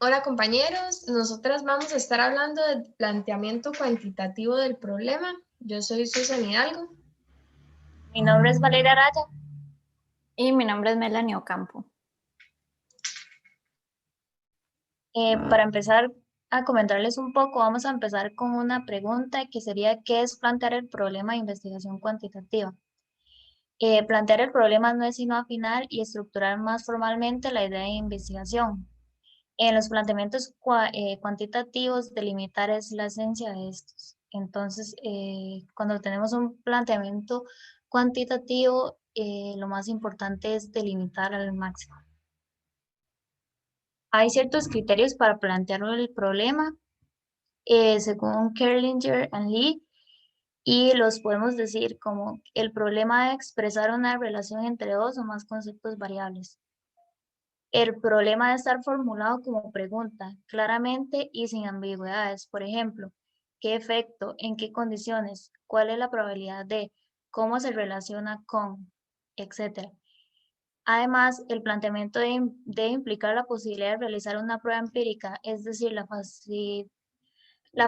Hola compañeros, nosotras vamos a estar hablando del planteamiento cuantitativo del problema. Yo soy Susan Hidalgo. Mi nombre es Valeria Araya. Y mi nombre es Melanie Ocampo. Para empezar a comentarles un poco, vamos a empezar con una pregunta que sería: ¿qué es plantear el problema de investigación cuantitativa? Plantear el problema no es sino afinar y estructurar más formalmente la idea de investigación. En los planteamientos cuantitativos, delimitar es la esencia de estos. Entonces, cuando tenemos un planteamiento cuantitativo, lo más importante es delimitar al máximo. Hay ciertos criterios para plantear el problema, según Kerlinger y Lee, y los podemos decir como: el problema de expresar una relación entre dos o más conceptos variables. El problema de estar formulado como pregunta, claramente y sin ambigüedades. Por ejemplo, ¿qué efecto? ¿En qué condiciones? ¿Cuál es la probabilidad de? ¿Cómo se relaciona con? Etcétera. Además, el planteamiento de implicar la posibilidad de realizar una prueba empírica, es decir, la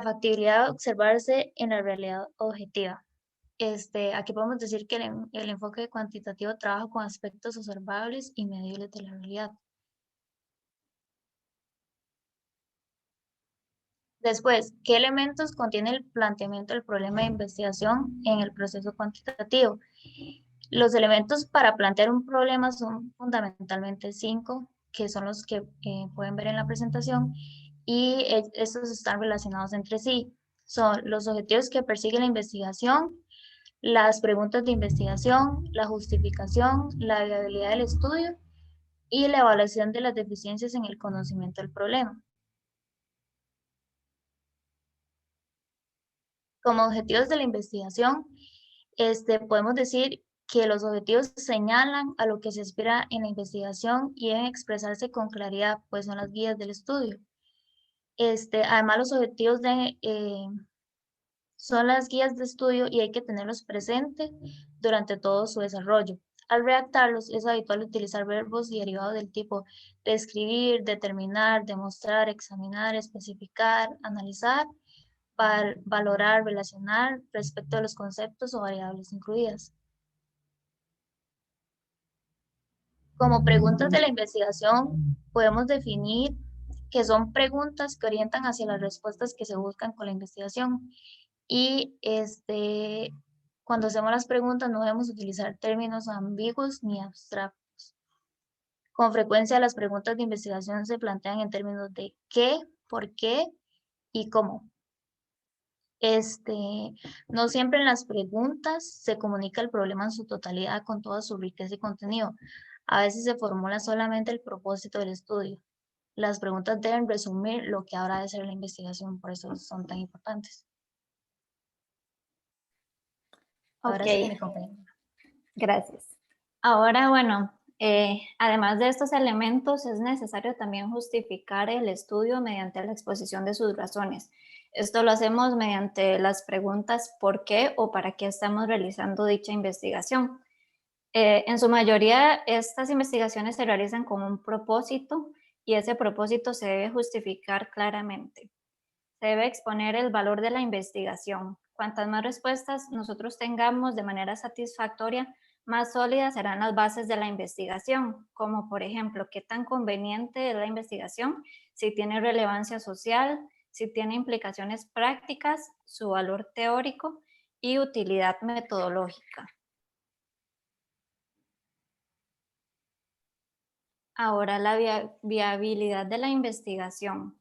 factibilidad de observarse en la realidad objetiva. Aquí podemos decir que el enfoque cuantitativo trabaja con aspectos observables y medibles de la realidad. Después, ¿qué elementos contiene el planteamiento del problema de investigación en el proceso cuantitativo? Los elementos para plantear un problema son fundamentalmente 5, que son los que pueden ver en la presentación, y estos están relacionados entre sí. Son los objetivos que persigue la investigación, las preguntas de investigación, la justificación, la viabilidad del estudio y la evaluación de las deficiencias en el conocimiento del problema. Como objetivos de la investigación, podemos decir que los objetivos señalan a lo que se espera en la investigación y deben expresarse con claridad, pues son las guías del estudio. Además, los objetivos son las guías de estudio y hay que tenerlos presentes durante todo su desarrollo. Al redactarlos, es habitual utilizar verbos y derivados del tipo describir, determinar, demostrar, examinar, especificar, analizar, para valorar, relacionar respecto a los conceptos o variables incluidas. Como preguntas de la investigación, podemos definir que son preguntas que orientan hacia las respuestas que se buscan con la investigación. Y cuando hacemos las preguntas no debemos utilizar términos ambiguos ni abstractos. Con frecuencia las preguntas de investigación se plantean en términos de qué, por qué y cómo. No siempre en las preguntas se comunica el problema en su totalidad con toda su riqueza y contenido. A veces se formula solamente el propósito del estudio. Las preguntas deben resumir lo que habrá de ser la investigación, por eso son tan importantes. Ahora sí, mi compañera. Gracias. Ahora, bueno, además de estos elementos, es necesario también justificar el estudio mediante la exposición de sus razones. Esto lo hacemos mediante las preguntas ¿por qué o para qué estamos realizando dicha investigación? En su mayoría, estas investigaciones se realizan con un propósito y ese propósito se debe justificar claramente. Se debe exponer el valor de la investigación. Cuantas más respuestas nosotros tengamos de manera satisfactoria, más sólidas serán las bases de la investigación, como por ejemplo, qué tan conveniente es la investigación, si tiene relevancia social, si tiene implicaciones prácticas, su valor teórico y utilidad metodológica. Ahora, la viabilidad de la investigación.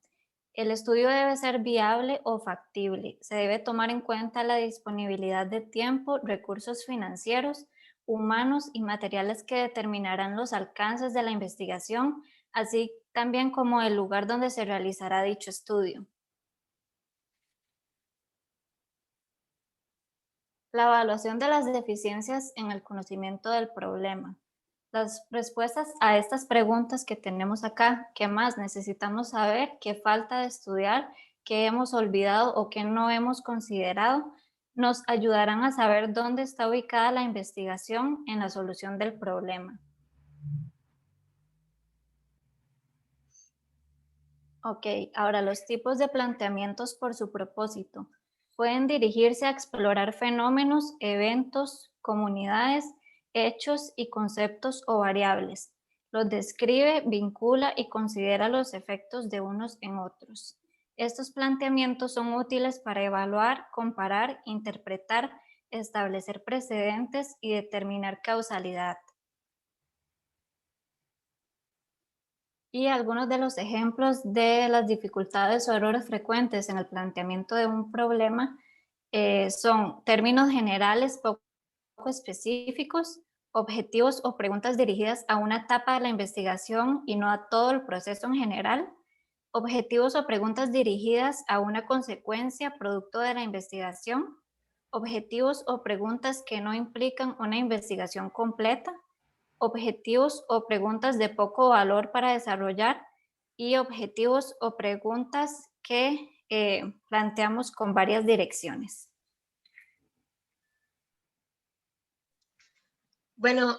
El estudio debe ser viable o factible. Se debe tomar en cuenta la disponibilidad de tiempo, recursos financieros, humanos y materiales que determinarán los alcances de la investigación, así también como el lugar donde se realizará dicho estudio. La evaluación de las deficiencias en el conocimiento del problema. Las respuestas a estas preguntas que tenemos acá: ¿qué más necesitamos saber? ¿Qué falta de estudiar? ¿Qué hemos olvidado o qué no hemos considerado? Nos ayudarán a saber dónde está ubicada la investigación en la solución del problema. Ok, ahora los tipos de planteamientos por su propósito. Pueden dirigirse a explorar fenómenos, eventos, comunidades, hechos y conceptos o variables. Los describe, vincula y considera los efectos de unos en otros. Estos planteamientos son útiles para evaluar, comparar, interpretar, establecer precedentes y determinar causalidad. Y algunos de los ejemplos de las dificultades o errores frecuentes en el planteamiento de un problema son términos generales poco específicos, objetivos o preguntas dirigidas a una etapa de la investigación y no a todo el proceso en general, objetivos o preguntas dirigidas a una consecuencia producto de la investigación, objetivos o preguntas que no implican una investigación completa, objetivos o preguntas de poco valor para desarrollar y objetivos o preguntas que planteamos con varias direcciones. Bueno,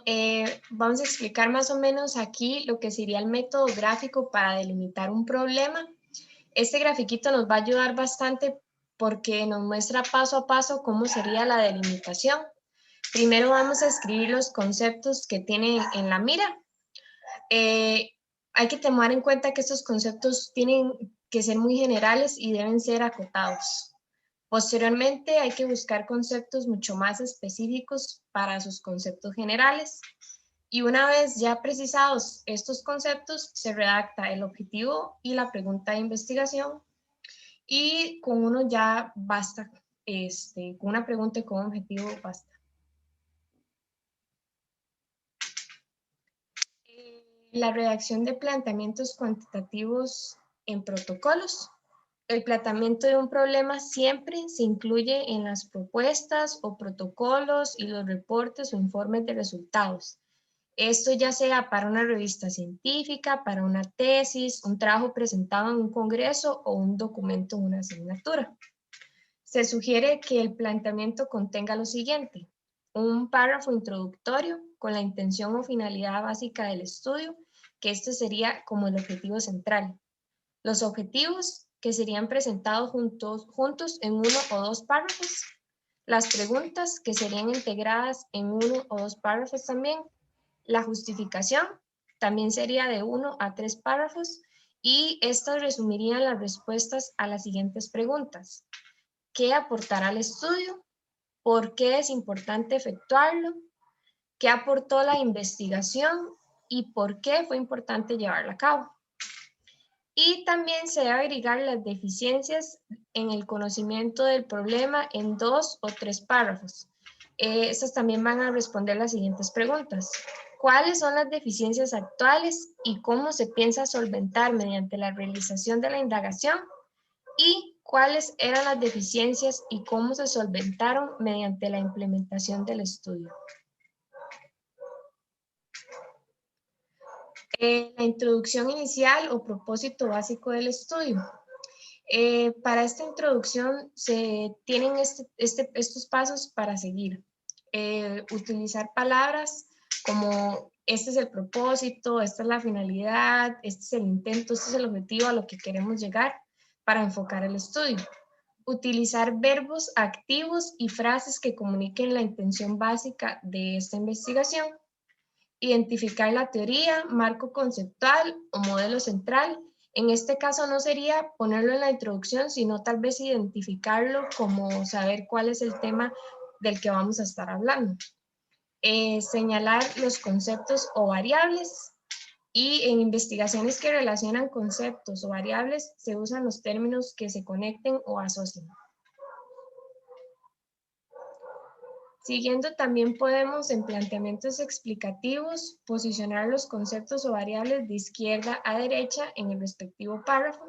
vamos a explicar más o menos aquí lo que sería el método gráfico para delimitar un problema. Este grafiquito nos va a ayudar bastante porque nos muestra paso a paso cómo sería la delimitación. Primero vamos a escribir los conceptos que tienen en la mira. Hay que tomar en cuenta que estos conceptos tienen que ser muy generales y deben ser acotados. Posteriormente hay que buscar conceptos mucho más específicos para sus conceptos generales. Y una vez ya precisados estos conceptos, se redacta el objetivo y la pregunta de investigación. Y con uno ya basta, con una pregunta y con un objetivo basta. La redacción de planteamientos cuantitativos en protocolos. El planteamiento de un problema siempre se incluye en las propuestas o protocolos y los reportes o informes de resultados. Esto ya sea para una revista científica, para una tesis, un trabajo presentado en un congreso o un documento en una asignatura. Se sugiere que el planteamiento contenga lo siguiente: un párrafo introductorio con la intención o finalidad básica del estudio, que este sería como el objetivo central. Los objetivos, que serían presentados juntos en uno o dos párrafos. Las preguntas, que serían integradas en uno o dos párrafos también. La justificación también sería de 1 a 3 párrafos y estas resumirían las respuestas a las siguientes preguntas: ¿qué aportará al estudio? ¿Por qué es importante efectuarlo? ¿Qué aportó la investigación? ¿Y por qué fue importante llevarla a cabo? Y también se debe agregar las deficiencias en el conocimiento del problema en 2 o 3 párrafos. Estas también van a responder las siguientes preguntas: ¿cuáles son las deficiencias actuales y cómo se piensa solventar mediante la realización de la indagación? ¿Y cuáles eran las deficiencias y cómo se solventaron mediante la implementación del estudio? La introducción inicial o propósito básico del estudio. Para esta introducción se tienen estos pasos para seguir. Utilizar palabras como este es el propósito, esta es la finalidad, este es el intento, este es el objetivo a lo que queremos llegar para enfocar el estudio. Utilizar verbos activos y frases que comuniquen la intención básica de esta investigación. Identificar la teoría, marco conceptual o modelo central. En este caso no sería ponerlo en la introducción, sino tal vez identificarlo como saber cuál es el tema del que vamos a estar hablando. Señalar los conceptos o variables, y en investigaciones que relacionan conceptos o variables se usan los términos que se conecten o asocien. Siguiendo, también podemos, en planteamientos explicativos, posicionar los conceptos o variables de izquierda a derecha en el respectivo párrafo.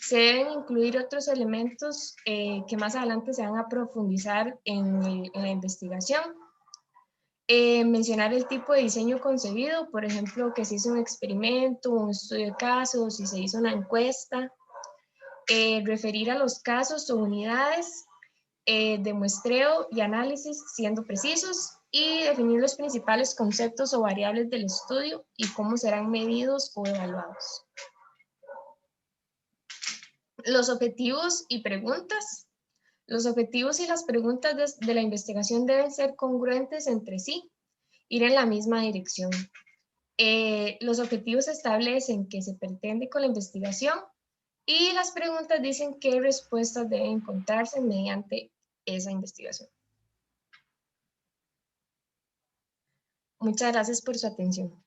Se deben incluir otros elementos que más adelante se van a profundizar en la investigación. Mencionar el tipo de diseño concebido, por ejemplo, que se hizo un experimento, un estudio de casos, si se hizo una encuesta. Referir a los casos o unidades de muestreo y análisis siendo precisos, y definir los principales conceptos o variables del estudio y cómo serán medidos o evaluados. Los objetivos y preguntas. Los objetivos y las preguntas de la investigación deben ser congruentes entre sí, ir en la misma dirección. Los objetivos establecen qué se pretende con la investigación y las preguntas dicen qué respuestas deben encontrarse mediante esa investigación. Muchas gracias por su atención.